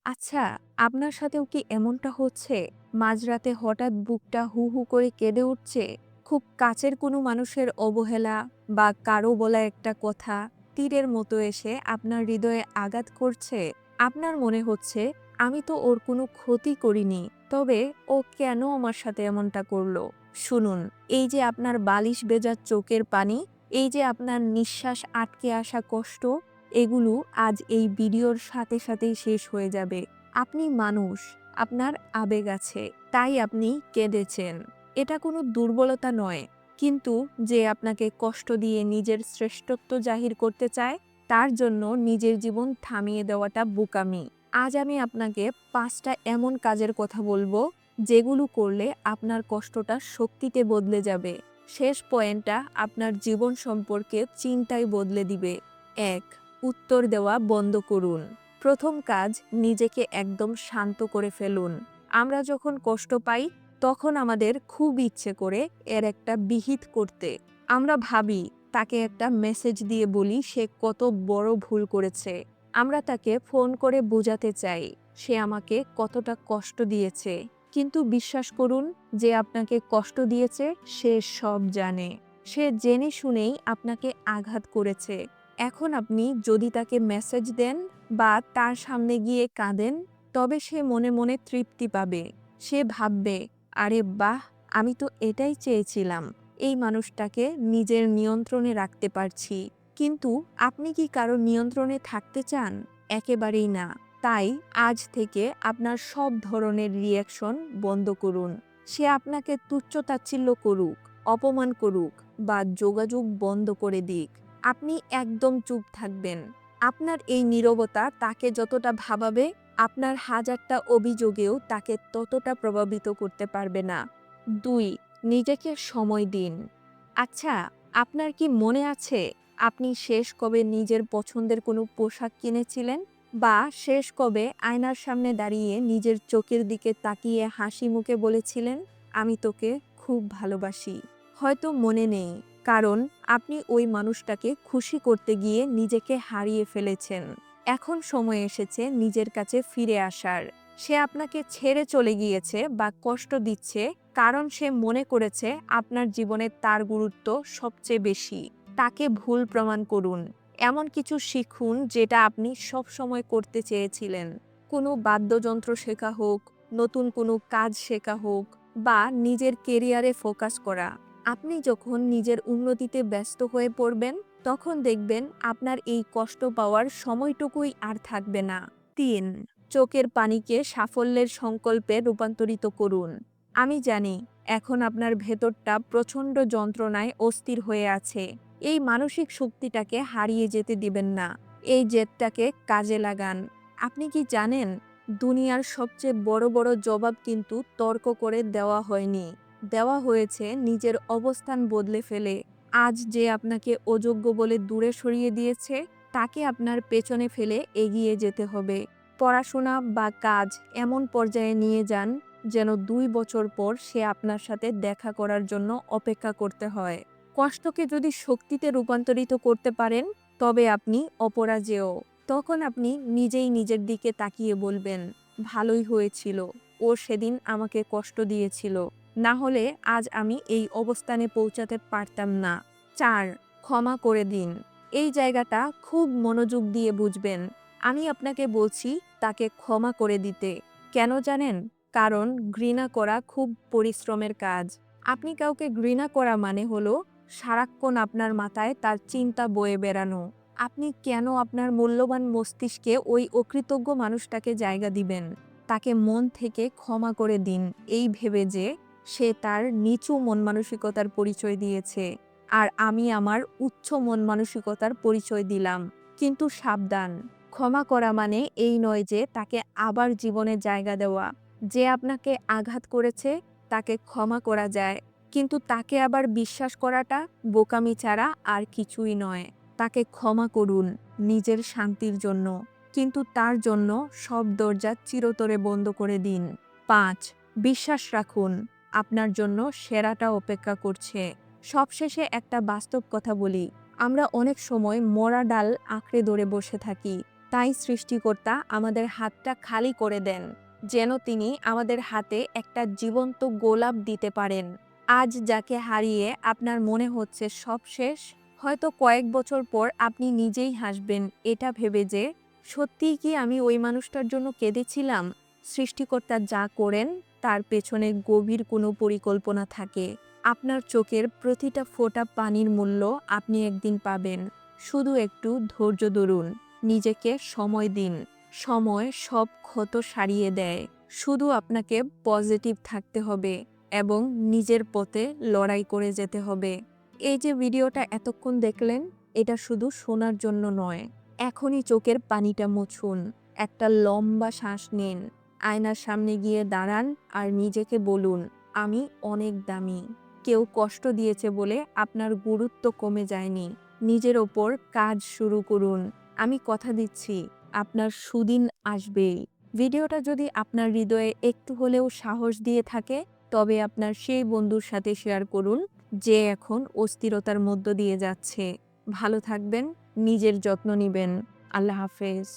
আচ্ছা, আপনার সাথেও কি এমনটা হচ্ছে? মাঝরাতে হঠাৎ বুকটা হু, হু করে কেঁদে উঠছে? খুব কাছের কোনো মানুষের অবহেলা বা কারো বলা একটা কথা তীরের মতো এসে আপনার হৃদয়ে আঘাত করছে? আপনার মনে হচ্ছে, আমি তো ওর কোনো ক্ষতি করিনি। তবে ও কেন আমার সাথে এমনটা করলো? শুনুন, এই যে আপনার বালিশ ভেজা চোখের পানি, এই যে আপনার নিঃশ্বাস আটকে আসা কষ্ট, এগুলো আজ এই ভিডিওর সাথে সাথেই শেষ হয়ে যাবে। আপনি মানুষ, আপনার আবেগ আছে, তাই আপনি কেঁদেছেন। এটা কোনো দুর্বলতা নয়, কিন্তু যে আপনাকে কষ্ট দিয়ে নিজের শ্রেষ্ঠত্ব জাহির করতে চায়, তার জন্য নিজের জীবন থামিয়ে দেওয়াটা বোকামি। আজ আমি আপনাকে ৫টা এমন কাজের কথা বলবো, যেগুলো করলে আপনার কষ্টটা শক্তিতে বদলে যাবে। শেষ পয়েন্টটা আপনার জীবন সম্পর্কে চিন্তায় বদলে দিবে। ১. উত্তর দেওয়া বন্ধ করুন। প্রথম কাজ, নিজেকে একদম শান্ত করে ফেলুন। আমরা যখন কষ্ট পাই, তখন আমাদের খুব ইচ্ছে করে এর একটা বিহিত করতে। আমরা ভাবি, তাকে একটা মেসেজ দিয়ে বলি সে কত বড় ভুল করেছে। আমরা তাকে ফোন করে বোঝাতে চাই সে আমাকে কতটা কষ্ট দিয়েছে। কিন্তু বিশ্বাস করুন, যে আপনাকে কষ্ট দিয়েছে সে সব জানে। সে জেনে শুনেই আপনাকে আঘাত করেছে। এখন আপনি যদি তাকে মেসেজ দেন বা তার সামনে গিয়ে কাঁদেন, তবে সে মনে মনে তৃপ্তি পাবে। সে ভাববে, আরে বাহ, আমি তো এটাই চেয়েছিলাম, এই মানুষটাকে নিজের নিয়ন্ত্রণে রাখতে পারছি। কিন্তু আপনি কি কারো নিয়ন্ত্রণে থাকতে চান? একেবারেই না। তাই আজ থেকে আপনার সব ধরনের রিঅ্যাকশন বন্ধ করুন। সে আপনাকে তুচ্ছ-তাচ্ছিল্য করুক, অপমান করুক বা যোগাযোগ বন্ধ করে দিক, আপনি একদম চুপ থাকবেন। আপনার এই নীরবতা তাকে যতটা ভাবাবে, আপনার হাজারটা অভিযোগেও তাকে ততটা প্রভাবিত করতে পারবে না। ২. নিজেকে সময় দিন। আচ্ছা, আপনার কি মনে আছে আপনি শেষ কবে নিজের পছন্দের কোনো পোশাক কিনেছিলেন? বা শেষ কবে আয়নার সামনে দাঁড়িয়ে নিজের চোখের দিকে তাকিয়ে হাসি মুখে বলেছিলেন, আমি তোকে খুব ভালোবাসি? হয়তো মনে নেই, কারণ আপনি ওই মানুষটাকে খুশি করতে গিয়ে নিজেকে হারিয়ে ফেলেছেন। এখন সময় এসেছে নিজের কাছে ফিরে আসার। সে আপনাকে ছেড়ে চলে গিয়েছে বা কষ্ট দিচ্ছে, কারণ সে মনে করেছে আপনার জীবনে তার গুরুত্ব সবচেয়ে বেশি। তাকে ভুল প্রমাণ করুন। এমন কিছু শিখুন যেটা আপনি সবসময় করতে চেয়েছিলেন। কোনো বাদ্যযন্ত্র শেখা হোক, নতুন কোনো কাজ শেখা হোক বা নিজের কেরিয়ারে ফোকাস করা। আপনি যখন নিজের উন্নতিতে ব্যস্ত হয়ে পড়বেন, তখন দেখবেন আপনার এই কষ্ট পাওয়ার সময়টুকুই আর থাকবে না। ৩. চোখের পানিকে সাফল্যের সংকল্পে রূপান্তরিত করুন। আমি জানি, এখন আপনার ভেতরটা প্রচণ্ড যন্ত্রণায় অস্থির হয়ে আছে। এই মানসিক শক্তিটাকে হারিয়ে যেতে দিবেন না। এই জেদটাকে কাজে লাগান। আপনি কি জানেন, দুনিয়ার সবচেয়ে বড় বড় জবাব কিন্তু তর্ক করে দেওয়া হয়নি, দেওয়া হয়েছে নিজের অবস্থান বদলে ফেলে। আজ যে আপনাকে অযোগ্য বলে দূরে সরিয়ে দিয়েছে, তাকে আপনার পেছনে ফেলে এগিয়ে যেতে হবে। পড়াশোনা বা কাজ এমন পর্যায়ে নিয়ে যান যেন ২ বছর পর সে আপনার সাথে দেখা করার জন্য অপেক্ষা করতে হয়। কষ্টকে যদি শক্তিতে রূপান্তরিত করতে পারেন, তবে আপনি অপরাজেয়। তখন আপনি নিজেই নিজের দিকে তাকিয়ে বলবেন, ভালোই হয়েছিল, ও সেদিন আমাকে কষ্ট দিয়েছিল। না হলে আজ আমি এই অবস্থানে পৌঁছাতে পারতাম না। ৪. ক্ষমা করে দিন। এই জায়গাটা খুব মনোযোগ দিয়ে বুঝবেন। আমি আপনাকে বলছি তাকে ক্ষমা করে দিতে। কেন জানেন? কারণ ঘৃণা করা খুব পরিশ্রমের কাজ। আপনি কাউকে ঘৃণা করা মানে হলো সারাক্ষণ আপনার মাথায় তার চিন্তা বয়ে বেড়ানো। আপনি কেন আপনার মূল্যবান মস্তিষ্কে ওই অকৃতজ্ঞ মানুষটাকে জায়গা দিবেন? তাকে মন থেকে ক্ষমা করে দিন, এই ভেবে যে সে তার নিচু মন মানসিকতার পরিচয় দিয়েছে, আর আমি আমার উচ্চ মন মানসিকতার পরিচয় দিলাম। কিন্তু সাবধান, ক্ষমা করা মানে এই নয় যে তাকে আবার জীবনে জায়গা দেওয়া। যে আপনাকে আঘাত করেছে তাকে ক্ষমা করা যায়, কিন্তু তাকে আবার বিশ্বাস করাটা বোকামি ছাড়া আর কিছুই নয়। তাকে ক্ষমা করুন নিজের শান্তির জন্য, কিন্তু তার জন্য সব দরজা চিরতরে বন্ধ করে দিন। ৫. বিশ্বাস রাখুন, আপনার জন্য সেরাটা অপেক্ষা করছে। সবশেষে একটা বাস্তব কথা বলি, আমরা অনেক সময় মরা ডাল আঁকড়ে ধরে বসে থাকি। তাই সৃষ্টিকর্তা আমাদের হাতটা খালি করে দেন, যেন তিনি আমাদের হাতে একটা জীবন্ত গোলাপ দিতে পারেন। আজ যাকে হারিয়ে আপনার মনে হচ্ছে সব শেষ, হয়তো কয়েক বছর পর আপনি নিজেই হাসবেন এটা ভেবে যে সত্যিই কি আমি ওই মানুষটার জন্য কেঁদেছিলাম। সৃষ্টিকর্তা যা করেন তার পেছনে গভীর কোনো পরিকল্পনা থাকে। আপনার চোখের প্রতিটা ফোঁটা পানির মূল্য আপনি একদিন পাবেন। শুধু একটু ধৈর্য ধরুন, নিজেকে সময় দিন। সময় সব ক্ষত সারিয়ে দেয়। শুধু আপনাকে পজিটিভ থাকতে হবে এবং নিজের পথে লড়াই করে যেতে হবে। এই যে ভিডিওটা এতক্ষণ দেখলেন, এটা শুধু শোনার জন্য নয়। এখনই চোখের পানিটা মুছুন, একটা লম্বা শ্বাস নিন, আয়নার সামনে গিয়ে দাঁড়ান আর নিজেকে বলুন, আমি অনেক দামি। কেউ কষ্ট দিয়েছে বলে আপনার গুরুত্ব কমে যায়নি। নিজের ওপর কাজ শুরু করুন। আমি কথা দিচ্ছি, আপনার সুদিন আসবেই। ভিডিওটা যদি আপনার হৃদয়ে একটু হলেও সাহস দিয়ে থাকে, তবে আপনার সেই বন্ধুর সাথে শেয়ার করুন যে এখন অস্থিরতার মধ্য দিয়ে যাচ্ছে। ভালো থাকবেন, নিজের যত্ন নিবেন। আল্লাহ হাফেজ।